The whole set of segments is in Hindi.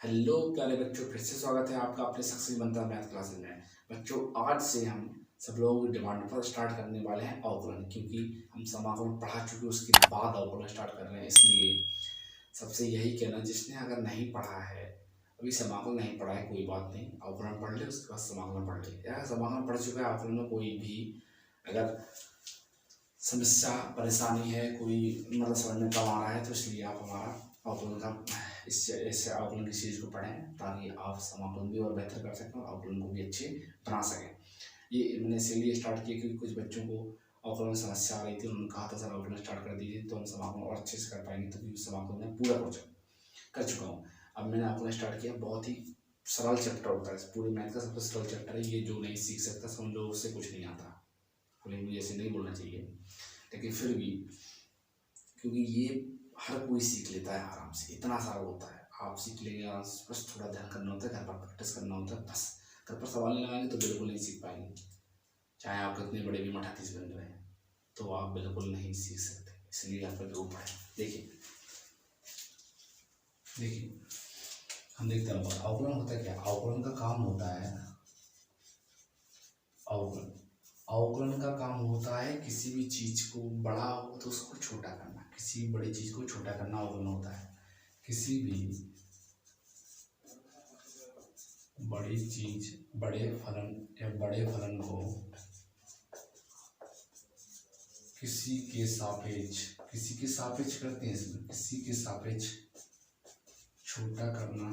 हेलो प्यारे बच्चों, फिर से स्वागत है आपका अपने सक्सेस बनता मैथ क्लासेस में। बच्चों, आज से हम सब लोगों की डिमांड पर स्टार्ट करने वाले हैं अवकलन, क्योंकि हम समाकलन पढ़ा चुके उसके बाद अवकलन स्टार्ट कर रहे हैं। इसलिए सबसे यही कहना, जिसने अगर नहीं पढ़ा है, अभी समाकलन नहीं पढ़ा है, कोई बात नहीं, अवकलन पढ़ ले, उसके बाद समाकलन पढ़ ले। या समाकलन पढ़ चुका है, अवकलन में कोई भी अगर समस्या परेशानी है, कोई मतलब समझ में कम आ रहा है, तो इसलिए आप हमारा अवकलन का इससे अवकलन की सीरीज को पढ़ें, ताकि आप समाकलन भी और बेहतर कर सकें और अवकलन को भी अच्छे बना सकें। ये मैंने इसीलिए स्टार्ट किया क्योंकि कुछ बच्चों को अवकलन में समस्या आ रही थी, उन्होंने कहा था सर अवकलन स्टार्ट कर दीजिए तो हम समाकलन और अच्छे से कर पाएंगे, तो क्योंकि समाकलन में पूरा कर चुका हूँ। अब मैंने अवकलन स्टार्ट किया। बहुत ही सरल चैप्टर होता है, पूरे मैथ का सबसे सरल चैप्टर है ये। जो नहीं सीख सकता समझ लो उससे कुछ नहीं आता। मुझे ऐसे नहीं बोलना चाहिए, लेकिन फिर भी क्योंकि ये हर कोई सीख लेता है आराम से, इतना सारा होता है, आप सीख लेंगे आराम से। बस थोड़ा ध्यान करना होता है, घर पर प्रैक्टिस करना होता है। बस घर पर सवाल नहीं लगाएंगे तो बिल्कुल नहीं सीख पाएंगे, चाहे आप कितने बड़े भी मठाधीश बन रहे हैं, तो आप बिल्कुल नहीं सीख सकते। इसलिए आप जरूर पढ़ें। देखिए देखिए हम देखते हैं अवकलन होता है क्या। अवकलन का काम होता है, अवकलन का काम होता है किसी भी चीज को, बड़ा हो तो उसको छोटा करना, किसी भी बड़ी चीज को छोटा करना अवकलन होता है। किसी भी बड़ी चीज, बड़े फलन को किसी के सापेक्ष करते हैं, इसमें किसी के सापेक्ष छोटा करना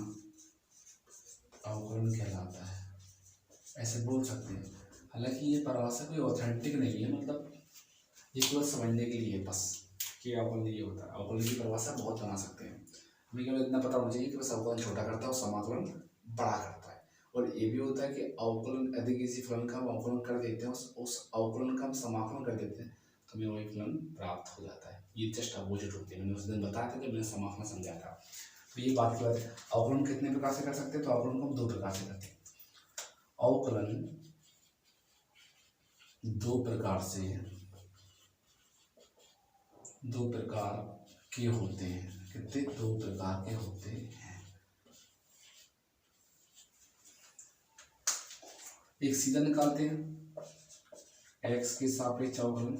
अवकलन कहलाता है, ऐसे बोल सकते हैं। हालांकि ये परिभाषा कोई ऑथेंटिक नहीं है, मतलब ये केवल समझने के लिए बस कि अवकलन ये होता है। अवकलन की परिभाषा बहुत बना सकते हैं, हमें केवल इतना पता होना चाहिए कि बस अवकलन छोटा करता है और समाकलन बड़ा करता है। और ये भी होता है कि अवकलन यदि किसी फलन का हम अवकलन कर देते हैं, उस अवकलन का हम समाकलन कर देते हैं, तो हमें वही फलन प्राप्त हो जाता है। ये जस्ट अपोजिट होती है। मैंने उस दिन बताया था जब मैंने समाकलन समझाया था। तो ये बात की बात है। अवकलन कितने प्रकार से कर सकते हैं, तो अवकलन को हम दो प्रकार से करते हैं। अवकलन दो प्रकार के होते हैं। कितने? दो प्रकार के होते हैं। एक सीधा निकालते हैं, x के सापेक्ष अवकलन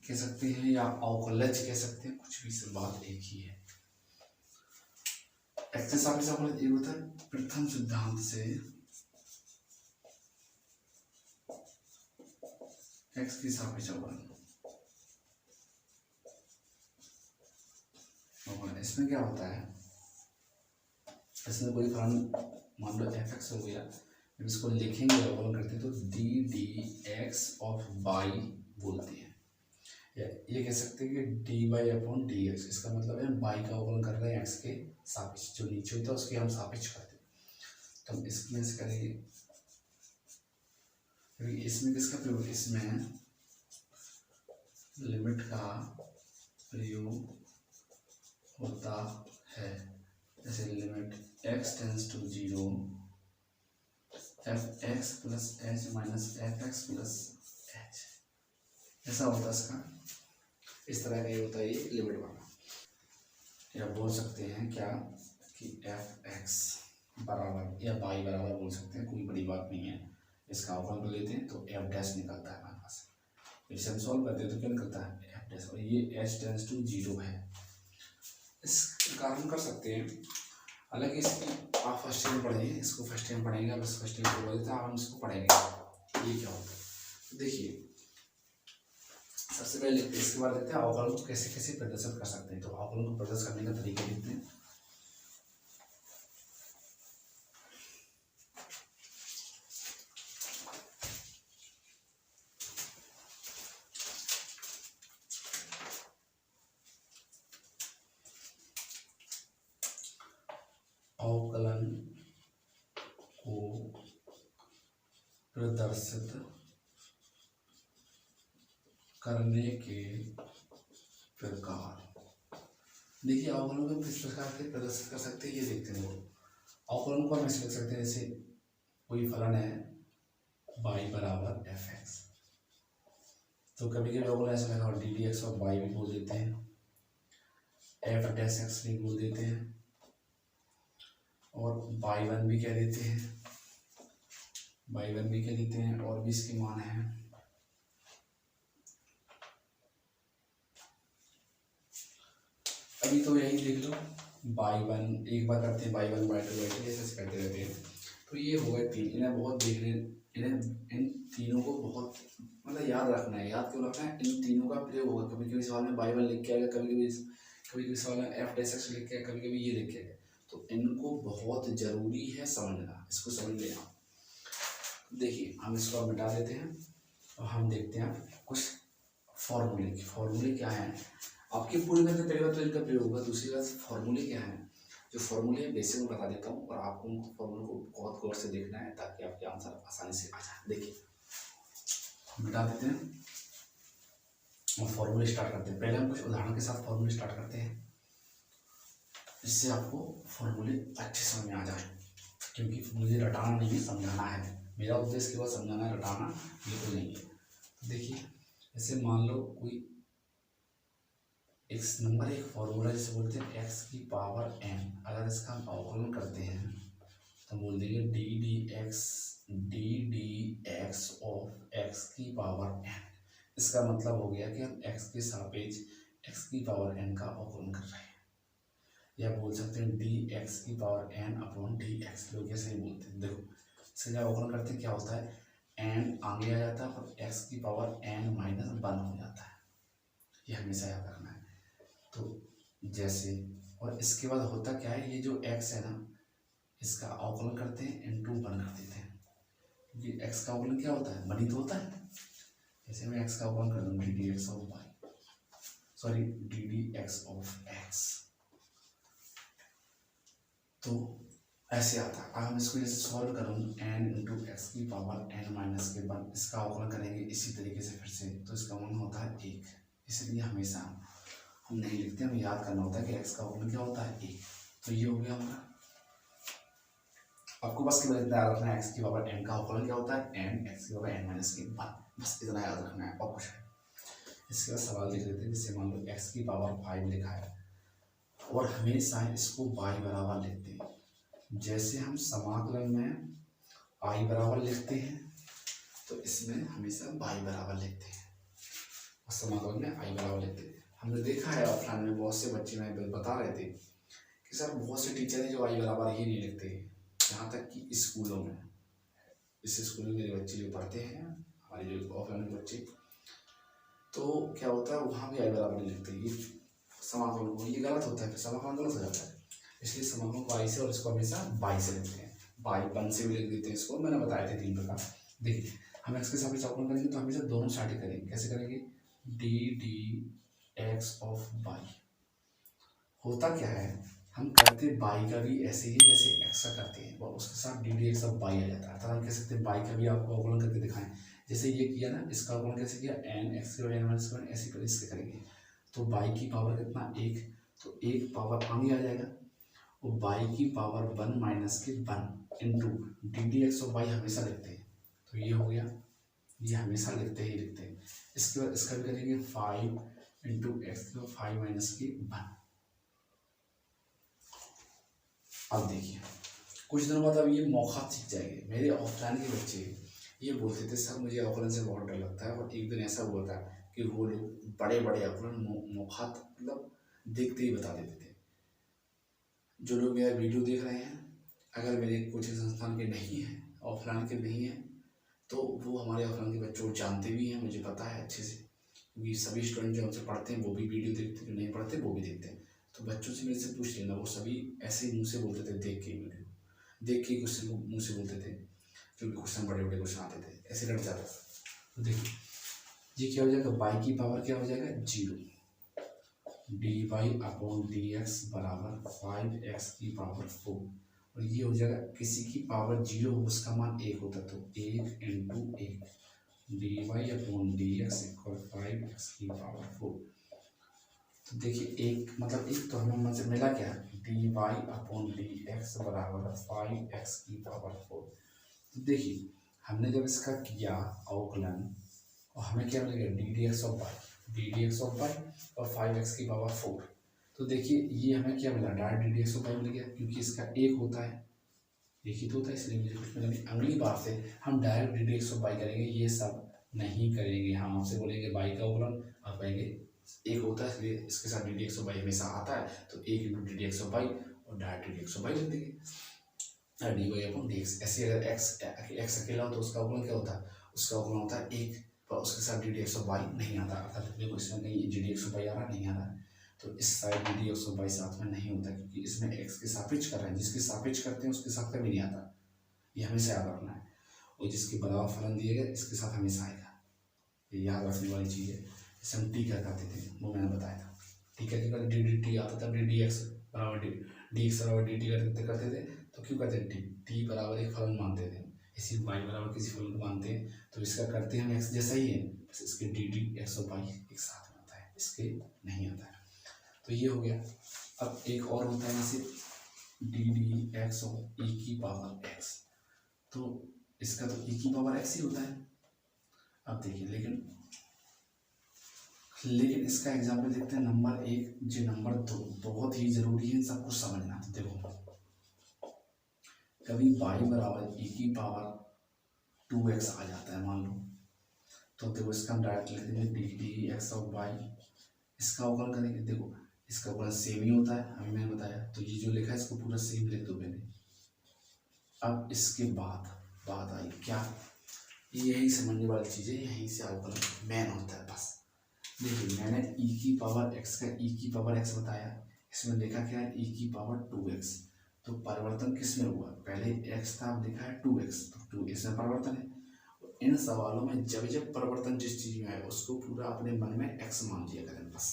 कह सकते हैं, या अवकलज कह सकते हैं, कुछ भी, सब बात एक ही है। x के सापेक्ष अवकलन एक होता है प्रथम सिद्धांत से, x के सापेक्ष अवकलन। इसमें क्या होता है, इसमें कोई फलन मान लो fx हो गया, जब इसको लिखेंगे अवकलन करते हैं तो ddx ऑफ y बोलते हैं, या ये कह सकते हैं कि dy/dx। इसका मतलब है y का अवकलन कर रहे हैं x के सापेक्ष, जो नीचे होता है उसके हम सापेक्ष करते हैं। तो हम इसमें से करेंगे, इसमें किसका प्रयोग, इसमें लिमिट का प्रयोग होता है। जैसे limit x tends to 0 fx plus h minus fx plus h, ऐसा होता है इसका, इस तरह का ये होता है, ये लिमिट वाला। या बोल सकते हैं क्या कि fx बराबर या y बराबर बोल सकते हैं, कोई बड़ी बात नहीं है। इसका अवकलन कर लेते हैं तो f डैश निकलता है हमारे पास। इसे हम सॉल्व करते हैं तो क्या निकलता है, f डैश, और ये h टेंस टू 0 है। इस कारण कर सकते हैं। हालांकि इसकी आप फर्स्ट टाइम पढ़ेंगे, इसको फर्स्ट टाइम पढ़ेंगे, बस फर्स्ट टाइम बोल देते हैं, हम इसको पढ़ेंगे ये क्या होता है। देखिए सबसे पहले लिखते हैं, इसके बाद देखते हैं अवकलन को कैसे कैसे प्रदर्शित कर सकते हैं। तो अवकलन को प्रदर्शित करने का तरीका लिखते हैं। अवकलन को प्रदर्शित करने के प्रकार। देखिए अवकलन को किस प्रकार से प्रदर्शित कर सकते हैं ये देखते हैं। अवकलन को हम ऐसे लिख सकते हैं, जैसे कोई फलन है y बराबर fx, तो कभी कभी अवकलन ऐसे लगा ddx और y भी बोल देते हैं। एफ डैश एक्स भी बोल देते हैं और बाई वन भी कह देते हैं, बाई वन भी कह देते हैं, और भी इसके मान है। अभी तो यही देख लो, बाई वन एक बार करते हैं, by one by two by three ऐसे करते रहते हैं। तो ये हो गए तीन, इन्हें बहुत देखने, इन्हें इन तीनों को बहुत मतलब याद रखना है। याद क्यों रखना है? इन तीनों का प्रयोग होगा। कभी कभी सवाल में बाई वन लिख के आएगा, कभी कभी सवाल में एफ डैश एक्स लिख के आएगा, कभी कभी ये लिख के आएगा। तो इनको बहुत जरूरी है समझना, इसको समझ लेना। देखिए हम इसको अब मिटा देते हैं और हम देखते हैं कुछ फॉर्मूले। फॉर्मूले क्या है आपके पूरे में? पहली बात तो इनका प्रयोग होगा, दूसरी बात फॉर्मूले क्या है। जो फॉर्मूले है बेसिक में बता देता हूँ और आपको उनको फॉर्मूले को बहुत गौर से देखना है ताकि आपके आंसर आसानी से आ जाए। देखिए मिटा देते हैं और फॉर्मूले स्टार्ट करते हैं। पहले हम कुछ उदाहरण के साथ फॉर्मूले स्टार्ट करते हैं, जिससे आपको फॉर्मूले अच्छे समझ में आ जाए। क्योंकि मुझे रटाना नहीं है, समझाना है। मेरा उद्देश्य केवल समझाना है, रटाना बिल्कुल नहीं है। तो देखिए जैसे मान लो कोई एक्स नंबर एक फॉर्मूला जिसे बोलते हैं एक्स की पावर एन। अगर इसका हम अवकलन करते हैं तो बोल देंगे D D x of x की पावर एन। इसका मतलब हो गया कि हम एक्स के सापेक्ष एक्स की पावर एन का अवकलन कर रहे हैं, या बोल सकते हैं डी एक्स की power N upon D X. लोग ऐसे ही बोलते हैं। देखो इसका जब अवकलन करते हैं क्या होता है, एन आगे आ जाता है और एक्स की पावर एन माइनस वन हो जाता है। ये हमेशा याद रखना है। तो जैसे, और इसके बाद होता क्या है, ये जो x है ना, इसका अवकलन करते हैं इनटू वन कर देते हैं, क्योंकि x का अवकलन क्या होता है, वन ही तो होता है। जैसे मैं x का अवकलन कर दूँ D D x of Y, sorry D D x of X, तो ऐसे आता है। अब हम इसको जैसे सॉल्व करूँ एन इंटू एक्स की पावर एन माइनस के वन, इसका अवकलन करेंगे इसी तरीके से फिर से, तो इसका मान होता है एक। इसलिए हमेशा हम नहीं लिखते, हमें याद करना होता है कि x का अवकलन क्या होता है, एक। तो ये हो गया हमारा। आपको बस केवल इतना याद रखना है x की पावर n का अवकलन क्या होता है, n x की पावर n माइनस के वन, बस इतना याद रखना है और कुछ है। इसके बाद सवाल लिख लेते हैं, जैसे मान लो x की पावर 5 लिखा है और हमेशा इसको y बराबर लिखते हैं। जैसे हम समाकलन में i बराबर लिखते हैं तो इसमें हमेशा y बराबर लिखते हैं, और समाकलन में i बराबर लिखते हैं। हमने देखा है ऑफलाइन में बहुत से बच्चे में बता रहे थे कि सर बहुत से टीचर हैं जो आई बराबर ही नहीं लिखते। यहाँ तक कि स्कूलों में, इस स्कूल में जो बच्चे जो पढ़ते हैं, हमारे जो ऑफलाइन के बच्चे, तो क्या होता है वहाँ भी आई बराबर नहीं लिखते। ये समाकलन को, ये गलत होता है, फिर समाकलन गलत हो जाता है। इसलिए समाकलन को आई से और इसको हमेशा बाई से लिखते हैं। बाई वन से भी लिख देते हैं इसको, मैंने बताए थे 3 प्रकार। देखिए हम एक्स के साथ अवकलन करेंगे तो हमेशा दोनों साइड करेंगे। कैसे करेंगे, D D x of by. होता क्या है, हम करते बाई का भी ऐसे ही जैसे एक्स का करते हैं और उसके साथ d D x of y आ जाता है। तो हम कह सकते हैं बाई का भी आपको अवकलन करके दिखाएं। जैसे ये किया ना, इसका अवकलन कैसे किया, एन एक्स की एन माइनस वन, ऐसे कर इसके करेंगे। तो बाई की पावर कितना, एक, तो एक पावर आगे आ जाएगा, और बाई की पावर वन माइनस के one into d D x of by हमेशा लिखते हैं। तो ये हो गया, ये हमेशा लिखते ही लिखते हैं। इसके बाद इसका भी करेंगे 5 इंटू एक्स की 5 माइनस की वन। अब देखिए कुछ दिनों बाद अब ये मौखा सीख जाएंगे। मेरे ऑफलाइन के बच्चे ये बोलते थे सर मुझे अवकलन से बहुत डर लगता है, और एक दिन ऐसा हुआ था कि वो लोग बड़े बड़े अवकलन मौखात मतलब देखते ही बता देते थे। जो लोग मेरा वीडियो देख रहे हैं, अगर मेरे कोचिंग संस्थान के नहीं हैं, ऑफलाइन के नहीं हैं, तो वो हमारे ऑफलाइन के बच्चों जानते भी हैं, मुझे पता है अच्छे से, क्योंकि सभी स्टूडेंट जो हमसे पढ़ते हैं वो भी वीडियो देखते हैं, जो नहीं पढ़ते वो भी देखते हैं। तो बच्चों से मेरे से पूछ लेना, वो सभी ऐसे ही मुँह से बोलते थे, देख के वीडियो देख के क्वेश्चन को मुँह से बोलते थे, क्योंकि क्वेश्चन बड़े बड़े क्वेश्चन आते थे, ऐसे रट जाता था। तो देखिए ये क्या हो जाएगा, बाई की पावर क्या हो जाएगा, 0, D Y upon D X बराबर 5x की पावर 4, और ये हो जाएगा किसी की पावर 0 हो उसका मान 1 होता, तो 1 into 1 D Y upon D X equal 5x की पावर 4। तो देखिए एक मतलब एक तो हमें मतलब मिला क्या, D Y upon D X बराबर 5x की पावर 4। तो देखिए हमने जब इसका किया अवकलन, और हमें क्या मिलेगा, D D x of Y, D D x of Y और 5x की पावर 4। तो देखिए ये हमें क्या मिला, direct D D x y मिल गया, क्योंकि इसका एक होता है, एक ही तो होता है, इसलिए मुझे कुछ मिला नहीं। अगली बार से हम direct D D x Y करेंगे, ये सब नहीं करेंगे। हम आपसे बोलेंगे वाई का अवकलन, आप कहेंगे एक होता है इसलिए इसके साथ डी डी एक्स वाई हमेशा आता है, तो एक into d D x y और direct D D x y लिख देंगे, d Y upon D x. ऐसे अगर एक्स अकेला हो तो उसका अवकलन क्या होता है, उसका अवकलन होता है एक, पर उसके साथ डी डी एक्स वाई नहीं आता, अर्थात देखो इसमें कहीं डी डी एक्स वाई आ रहा नहीं आ रहा है, तो इस side D D x Y साथ में नहीं होता, क्योंकि इसमें एक्स के सापेक्ष कर रहे हैं, जिसके सापेक्ष करते हैं उसके साथ कभी नहीं आता, ये हमेशा याद रखना है। और जिसके बराबर फलन दिए गए इसके साथ हमेशा आएगा, ये याद रखने वाली चीज़ है। जैसे हम टी क्या करते थे वो मैंने बताया था, टी क्या करते डी डी टी आता था, डी डी एक्स बराबर डी एक्स बराबर डी टी करते थे, तो क्यों करते थे, टी बराबर एक फलन मानते थे, इसी वाई बराबर किसी फलन को मानते हैं, तो इसका करते हैं हम एक्स जैसा ही है, बस इसके डी डी एक्स और वाई एक साथ में आता है, इसके नहीं आता है। तो ये हो गया। अब एक और होता है जैसे डी डी एक्स और ई की पावर एक्स, तो इसका तो ई की पावर एक्स ही होता है। अब देखिए लेकिन इसका एग्जाम्पल देखते हैं, नंबर एक जो नंबर दो बहुत ही जरूरी है सब कुछ समझना। तो देखो कभी y बराबर ई की पावर 2x आ जाता है मान लो, तो देखो इसका हम डायरेक्ट लिख देंगे D D x of Y, इसका अवकलन करेंगे, देखो इसका अवकलन सेम ही होता है, अभी मैंने बताया, तो ये जो लिखा है इसको पूरा सेम लिख दो मैंने। अब इसके बाद बात आई क्या, यही समझने वाली चीज़ है, यहीं से अवकलन मैन होता है बस। देखिए मैंने ई की पावर एक्स का ई की पावर एक्स बताया, इसमें लिखा क्या है ई की पावर 2x, तो परिवर्तन किस में हुआ, पहले x था अब लिखा है 2x, तो 2x में परिवर्तन है। इन सवालों में जब जब परिवर्तन जिस चीज़ में है उसको पूरा अपने मन में x मान लिया करें बस।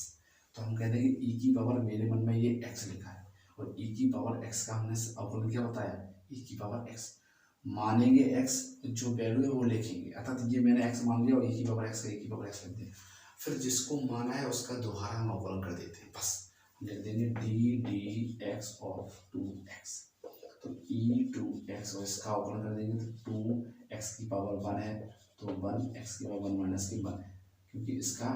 तो हम कहते हैं कि ई की पावर मेरे मन में ये x लिखा है और ई की पावर x का हमने अवकलन क्या बताया, ई की पावर x मानेंगे, x जो वैल्यू है वो लिखेंगे, अर्थात ये मैंने x मान लिया और ई की पावर x का ई की पावर x लिख दिया, फिर जिसको माना है उसका दोबारा हम अवकलन कर देते हैं बस, लिख देंगे D D x of 2x, तो ई 2x और इसका अवकलन कर देंगे, तो 2x की पावर 1 है तो 1x की पावर 1 माइनस की 1, क्योंकि इसका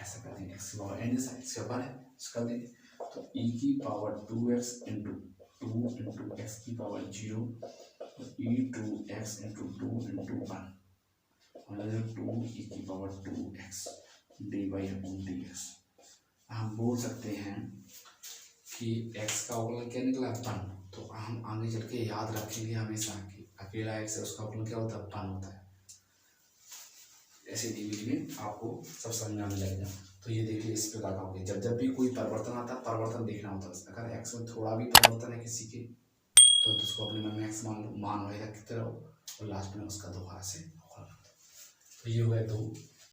ऐसा कर देंगे x की पावर n जैसा x का 1 है इसका देंगे, तो e की power 2x into 2 into x की power 0 e 2x into 2 into 1 मतलब 2 e की power 2x d Y upon D x. हम बोल सकते हैं कि x का अवकलन क्या निकला 1, तो हम आगे चल के याद रखेंगे हमेशा कि अकेला x है उसका अवकलन क्या होता है 1 होता है। ऐसे धीरे धीरे आपको सब समझ में आने लगेगा। तो ये देखिए इस प्रकार का होगा, जब जब भी कोई परिवर्तन आता है परिवर्तन देखना होता है, अगर x में थोड़ा भी परिवर्तन है किसी के तो उसको अपने मन में x मान लो, मान वही रखते रहो और लास्ट में उसका दोबारा से अवकलन। तो ये हो गए 2